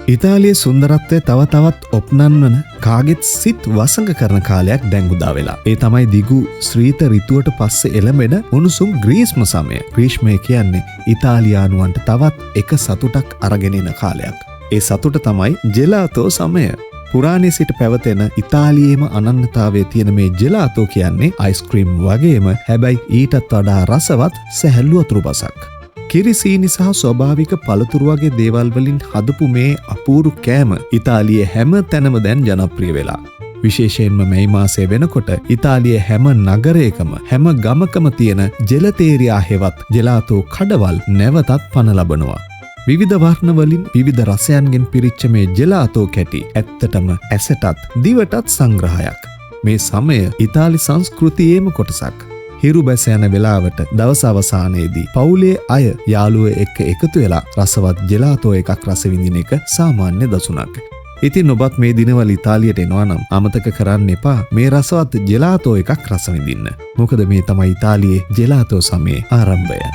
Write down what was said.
ඉතාලියේ සුන්දරත්වය තව තවත් ඔප්නන්වන කාගෙත් සිත් වසඟ කරන කාලයක් දැන් උදා වෙලා. ඒ තමයි දිගු ශ්‍රීත ඍතුවට පස්සේ එළඹෙන උණුසුම් ග්‍රීස්ම සමය. ග්‍රීෂ්මය කියන්නේ ඉතාලියානුවන්ට තවත් එක සතුටක් අරගෙන එන කාලයක්. ඒ සතුට තමයි ජෙලාතෝ සමය. පුරාණයේ සිට පැවතෙන ඉතාලියේම අනන්‍යතාවයේ තියෙන මේ ජෙලාතෝ කියන්නේ අයිස්ක්‍රීම් වගේම හැබැයි ඊටත් වඩා රසවත් සැහැල්ලු අතුරුපසක්. කිරිසීනි සහ ස්වභාවික පළතුරු වගේ දේවල් වලින් හදපු මේ අපූරු කෑම ඉතාලියේ හැම තැනම දැන් ජනප්‍රිය වෙලා. විශේෂයෙන්ම මේ මාසය වෙනකොට ඉතාලියේ හැම නගරයකම හැම ගමකම තියෙන ජෙලතේරියා හෙවත් ජෙලාතෝ කඩවල් නැවතත් පන ලබනවා. විවිධ වර්ණ වලින් විවිධ රසයන්ගෙන් පිරිච්ච මේ ජෙලාතෝ කැටි ඇත්තටම ඇසටත් දිවටත් සංග්‍රහයක්. මේ සමය ඉතාලි සංස්කෘතියේම කොටසක්. හිරු බැස යන වෙලාවට දවස අවසානයේදී පවුලේ අය යාළුවෝ එක්ක එකතු වෙලා රසවත් ජෙලාතෝ එකක් රස විඳින එක සාමාන්‍ය දසුණක්. ඉතින් ඔබත් මේ දිනවල ඉතාලියට එනවා නම් අමතක කරන්න එපා මේ රසවත් ජෙලාතෝ එකක් රස විඳින්න. මොකද මේ තමයි ඉතාලියේ ජෙලාතෝ සමයේ ආරම්භය.